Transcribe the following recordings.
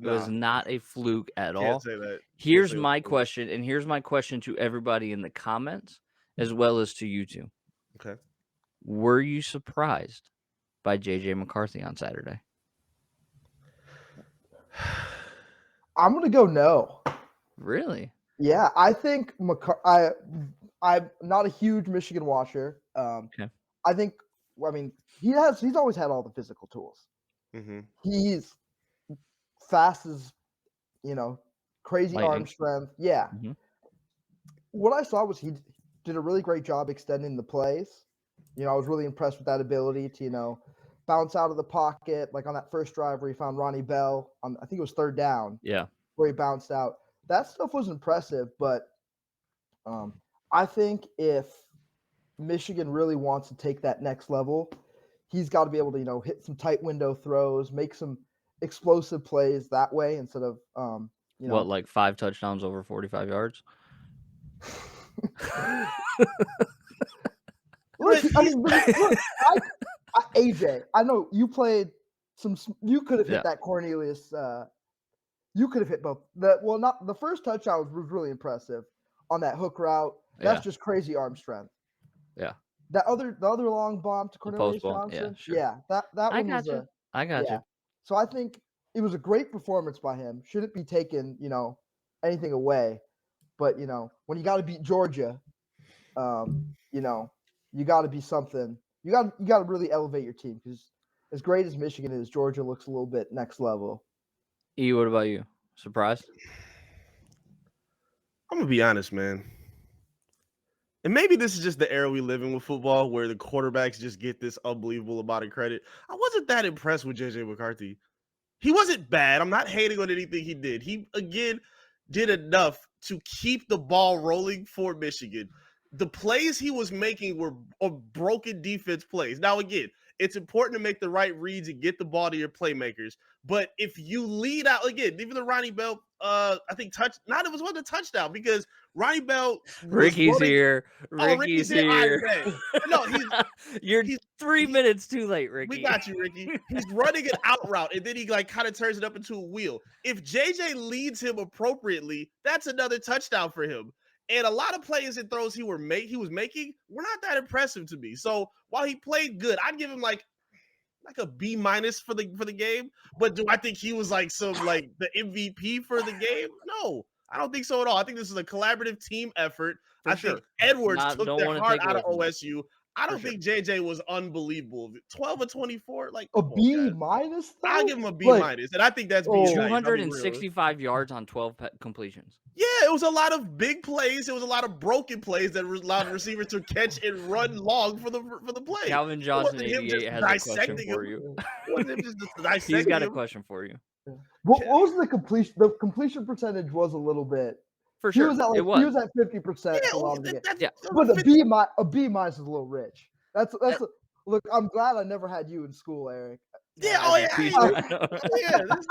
It was Nah, not a fluke at can't all. say that. Can't Here's say that's my true. question, and here's my question to everybody in the comments, as well as to you two. Okay. Were you surprised by JJ McCarthy on Saturday? I'm gonna go no. Really? Yeah, I think I'm not a huge Michigan watcher. Okay. I think I mean he's always had all the physical tools. Mm-hmm. He's fast as crazy arm Lightning. strength. Yeah. Mhm. What I saw was he did a really great job extending the plays. I was really impressed with that ability to, bounce out of the pocket, like on that first drive where he found Ronnie Bell on, I think it was third down, Yeah. where he bounced out. That stuff was impressive, but I think if Michigan really wants to take that next level, he's got to be able to, hit some tight window throws, make some explosive plays that way instead of, What, like 5 touchdowns over 45 yards? Look, But I mean, look, AJ, I know you played some. You could have hit Yeah. that Cornelius. You could have hit both. Not the first touchdown was really impressive on that hook route. That's Yeah. just crazy arm strength. Yeah. The other long bomb to The post Cornelius ball. Yeah, Johnson. sure. Yeah, that I one was got you. I got yeah. you. So I think it was a great performance by him. Shouldn't be taken anything away, but when you got to beat Georgia, you got to be something. You got to really elevate your team because as great as Michigan is, Georgia looks a little bit next level. E, what about you? Surprised? I'm gonna be honest, man. And maybe this is just the era we live in with football, where the quarterbacks just get this unbelievable amount of credit. I wasn't that impressed with JJ McCarthy. He wasn't bad. I'm not hating on anything he did. He again did enough to keep the ball rolling for Michigan. The plays he was making were broken defense plays. Now, again, it's important to make the right reads and get the ball to your playmakers. But if you lead out again, even the Ronnie Bell, I think it wasn't a touchdown because Ronnie Bell was Ricky's running. here. Oh, Ricky's Ricky's here. I here. bet. No, You're he's 3 he, minutes too late, we Ricky. got you, Ricky. He's running an out route, and then he like kind of turns it up into a wheel. If JJ leads him appropriately, that's another touchdown for him. And a lot of plays and throws he was making were not that impressive to me. So while he played good, I'd give him like a B minus for the game. But do I think he was like the MVP for the game? No, I don't think so at all. I think this is a collaborative team effort. For I sure. think Edwards took Don't the want to heart take out away of from that. OSU. I For don't sure. think JJ was unbelievable. 12 or 24, like A come on, B guys. minus though. I'll give him a B minus, and I think that's being nice. I'll be real. 265 yards on 12 completions. Yeah, it was a lot of big plays. It was a lot of broken plays that allowed the receiver to catch and run long for the play. Calvin It Johnson, wasn't him just 88, has a question dissecting for him. you. It wasn't him just He's dissecting got a him. question for you. What was the completion? The completion percentage was a little bit. For He sure. was at It was. he was at 50% Yeah, for a lot of the game. Yeah. But a B minus is a little rich. Look. I'm glad I never had you in school, Eric. Yeah, As a teacher, I know.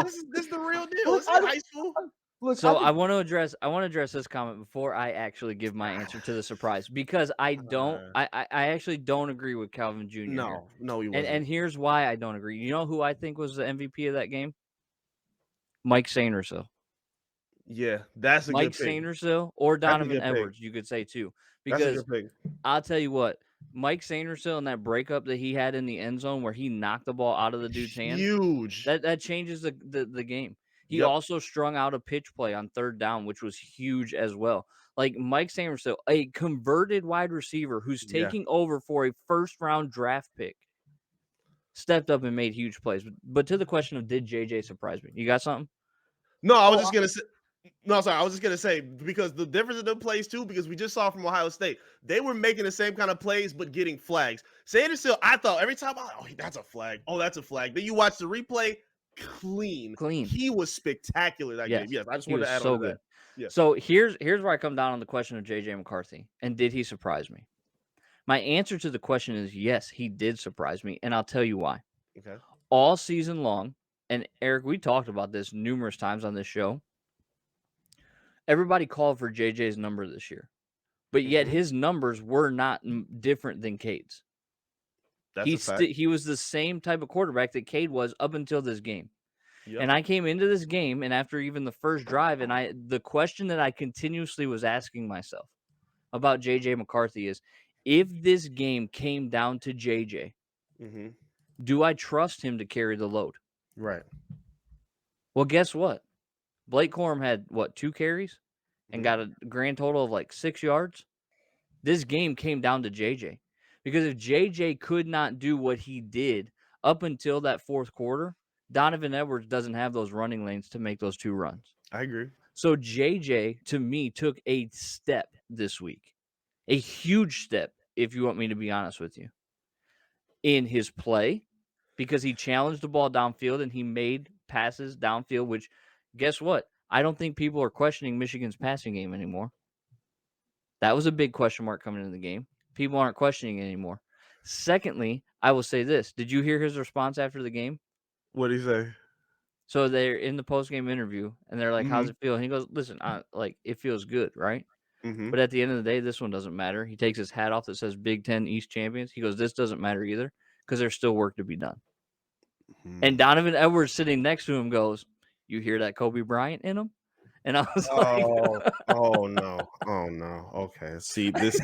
This is the real deal. Look, This is high school. Look, So I want to address this comment before I actually give my answer to the surprise, because I actually don't agree with Calvin Jr. here. No, he wasn't. And here's why I don't agree. You know who I think was the MVP of that game? Mike Sainrisville. Yeah, that's a Mike good pick. Sainrisville or That's a Donovan good pick. Edwards, you could say too. That's a Because good pick. I'll tell you what, Mike Sainrisville and that breakup that he had in the end zone where he knocked the ball out of the dude's hand, Huge. that changes the game. He Yep. also strung out a pitch play on third down, which was huge as well. Like Mike Sainrisville, a converted wide receiver who's Yeah. taking over for a first-round draft pick, stepped up and made huge plays. But to the question of did JJ surprise me? You got something? No, I was just gonna say. No, sorry. I was just gonna say because the difference in them plays too, because we just saw from Ohio State, they were making the same kind of plays but getting flags. Sanderson, I thought every time, that's a flag. Oh, that's a flag. Then you watch the replay, clean. He was spectacular that game. Yes, I just wanted to add on to that. Yeah. So here's where I come down on the question of JJ McCarthy and did he surprise me? My answer to the question is yes, he did surprise me, and I'll tell you why. Okay. All season long, and Eric, we talked about this numerous times on this show. Everybody called for JJ's number this year, but yet his numbers were not different than Cade's. That's a fact. He was the same type of quarterback that Cade was up until this game. Yep. And I came into this game, and after even the first drive, and the question that I continuously was asking myself about J.J. McCarthy is, if this game came down to J.J., Mm-hmm. do I trust him to carry the load? Right. Well, guess what? Blake Corum had, 2 carries and Mhm. got a grand total of like 6 yards? This game came down to J.J. Because if J.J. could not do what he did up until that fourth quarter, Donovan Edwards doesn't have those running lanes to make those 2 runs. I agree. So J.J., to me, took a step this week, a huge step, if you want me to be honest with you, in his play, because he challenged the ball downfield and he made passes downfield, which, guess what? I don't think people are questioning Michigan's passing game anymore. That was a big question mark coming into the game. People aren't questioning it anymore. Secondly, I will say this. Did you hear his response after the game? What do you say? So they're in the post-game interview, and they're like, how's Mm-hmm. it feel? And he goes, listen, it feels good, right? Mm-hmm. But at the end of the day, this one doesn't matter. He takes his hat off that says Big Ten East Champions. He goes, this doesn't matter either because there's still work to be done. And Donovan Edwards sitting next to him goes, you hear that Kobe Bryant in him? And I was Oh no. Oh no. Okay. See this,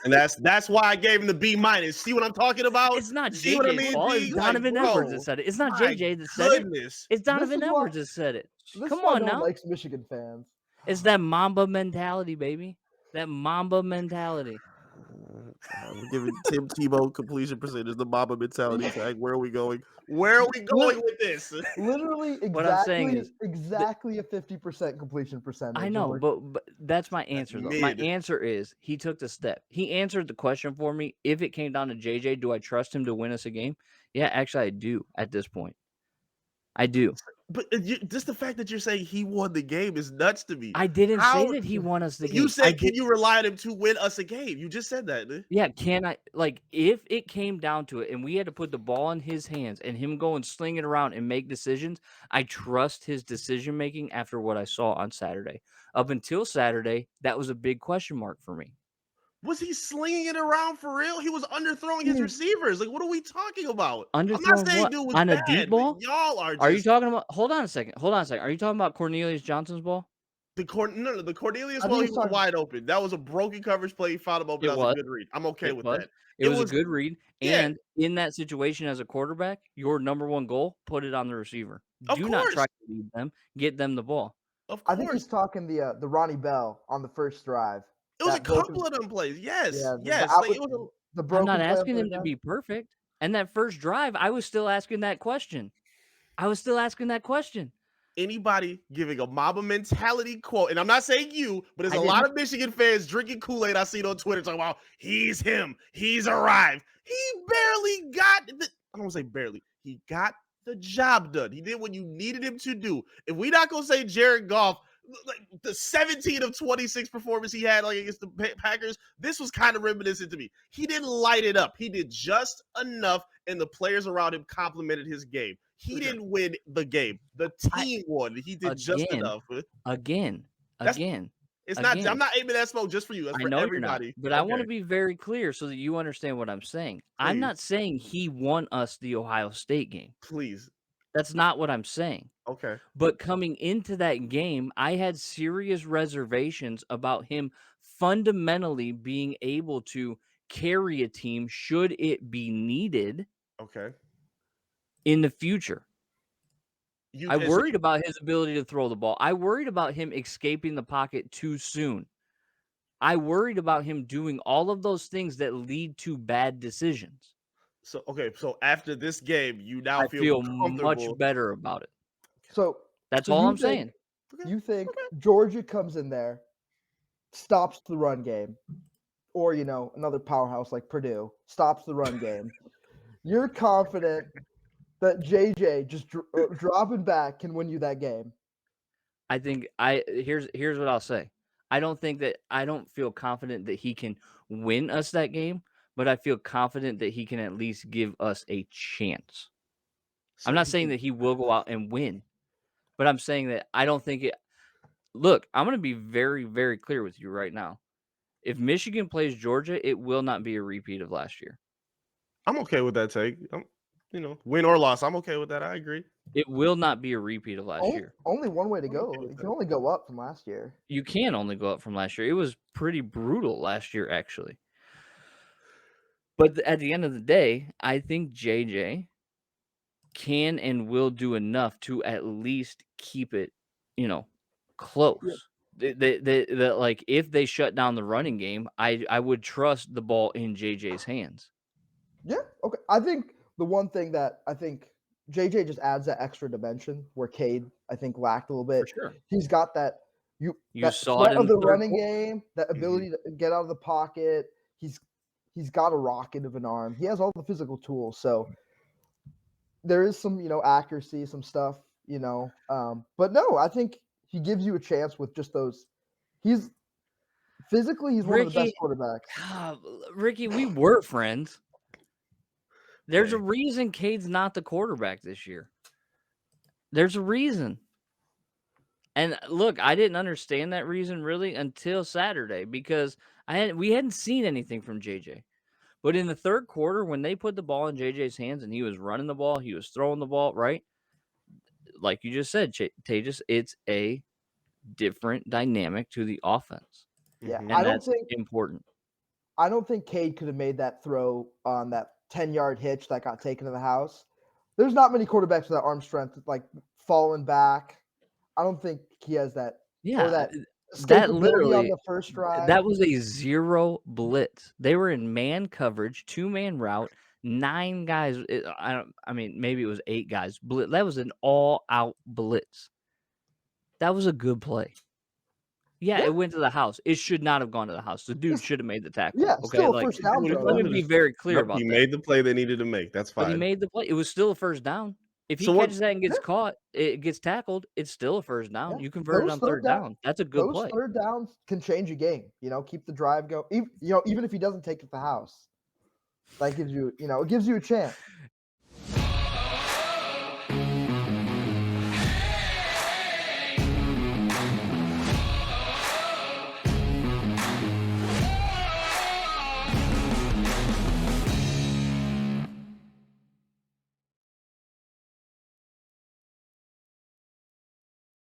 and that's why I gave him the B minus. See what I'm talking about? it's not See what I JJ's mean? fault. D? It's Like, Donovan Edwards that bro, said it. It's not my JJ that said it. goodness. It's Donovan is why- Edwards that said it. This Come is why on no one now. likes Michigan fans. It's that Mamba mentality, baby. That Mamba mentality. I'm giving Tim Tebow completion percentage, the Mamba mentality tag. Where are we going? Where are we going with this? Literally, What I'm saying is exactly a 50% completion percentage. I and know, we're- but that's my answer, though. My mid. answer is he took the step. He answered the question for me. If it came down to JJ, do I trust him to win us a game? Yeah, actually, I do at this point. I do. But just the fact that you're saying he won the game is nuts to me. I didn't How- say that he won us the game. You I said, can did- you rely on him to win us a game? You just said that. Yeah, can I, if it came down to it and we had to put the ball in his hands and him go and sling it around and make decisions, I trust his decision making after what I saw on Saturday. Up until Saturday, that was a big question mark for me. Was he slinging it around for real? He was underthrowing his receivers. Like, what are we talking about? I'm not Underthrown saying what? dude was On a bad, deep but ball? y'all are just. Are you talking about? Hold on a second. Are you talking about Cornelius Johnson's ball? the Cornelius I think ball? He he's was talking- wide open. That was a broken coverage play. He found him open. It That was a good read. I'm okay with that. It was a good read. Yeah. And in that situation as a quarterback, your number one goal, put it on the receiver. Of Do not course. try to lead them. Get them the ball. Of I think course. he's talking the Ronnie Bell on the first drive. It was a that broken- couple of them plays. Yes. Yeah, yes. the Like, it was the I'm broken not play on asking third him to down. be perfect. And that first drive, I was still asking that question. anybody giving a Mamba mentality quote, and I'm not saying you, but there's I a lot of Michigan fans drinking Kool-Aid I seen on Twitter talking about he's him, he's arrived. He barely got the, I don't want to say barely, he got the job done. He did what you needed him to do. If we not gonna say Jared Goff, like the 17 of 26 performance he had like against the Packers, this was kind of reminiscent to me. He didn't light it up. He did just enough, and the players around him complimented his game. He didn't win the game. The team won. He did just enough. Again. It's not. I'm not aiming that smoke just for you. That's I for know everybody. you're not, but I want to be very clear so that you understand what I'm saying. I'm Please. not saying he won us the Ohio State game. Please. That's not what I'm saying. Okay. But coming into that game, I had serious reservations about him fundamentally being able to carry a team should it be needed Okay. in the future. I worried about his ability to throw the ball. I worried about him escaping the pocket too soon. I worried about him doing all of those things that lead to bad decisions. So okay. So after this game, you now I feel much comfortable. better about it. So That's so all you I'm saying. You think Georgia comes in there, stops the run game, or another powerhouse like Purdue stops the run game. You're confident that JJ just dropping back can win you that game. I think here's what I'll say. I don't feel confident that he can win us that game, but I feel confident that he can at least give us a chance. I'm not saying that he will go out and win, but I'm saying that I don't think it. Look, I'm going to be very, very clear with you right now. If Michigan plays Georgia, it will not be a repeat of last year. I'm okay with that take. Win or loss, I'm okay with that. I agree. It will not be a repeat of last year. Only one way to I'm okay go. with You that. can only go up from last year. You can only go up from last year. It was pretty brutal last year, actually. But at the end of the day, I think JJ can and will do enough to at least keep it, close. Like if they shut down the running game, I would trust the ball in JJ's hands. Yeah. Okay. I think the one thing that I think JJ just adds that extra dimension where Cade, I think, lacked a little bit. sure. He's got that You that saw it threat in of the the third running quarter. game, that ability to get out of the pocket. He's got a rocket of an arm. He has all the physical tools. So there is some, accuracy, some stuff, but no, I think he gives you a chance with just those. He's physically, one of the best Ricky, quarterbacks. Ricky, we were friends. There's a Hey. reason Cade's not the quarterback this year. There's a reason. And look, I didn't understand that reason really until Saturday because we hadn't seen anything from JJ. But in the third quarter, when they put the ball in JJ's hands and he was running the ball, he was throwing the ball, right? Like you just said, Tejas, it's a different dynamic to the offense. Yeah, Mhm. And that's important. I don't think Cade could have made that throw on that 10-yard hitch that got taken to the house. There's not many quarterbacks with that arm strength, like falling back. I don't think he has that. Yeah, Or that that escapability on literally the first drive. that was a 0 blitz. They were in man coverage, 2-man route, 9 guys. I mean, maybe it was 8 guys. That was an all-out blitz. That was a good play. Yeah, Yeah. it went to the house. It should not have gone to the house. The dude should have made the tackle. Yeah, Okay, still a like first down What throw. let me be very clear Nope, about he that. made the play they needed to make. That's But he fine. made the play. It was still a first down. If he So what- catches that and gets Yeah. caught, it gets tackled, it's still a first down. Yeah. You convert it Those on third third down. That's a good Those play. third downs can change a game. Keep the drive going. Even if he doesn't take it to the house, that gives you, it gives you a chance.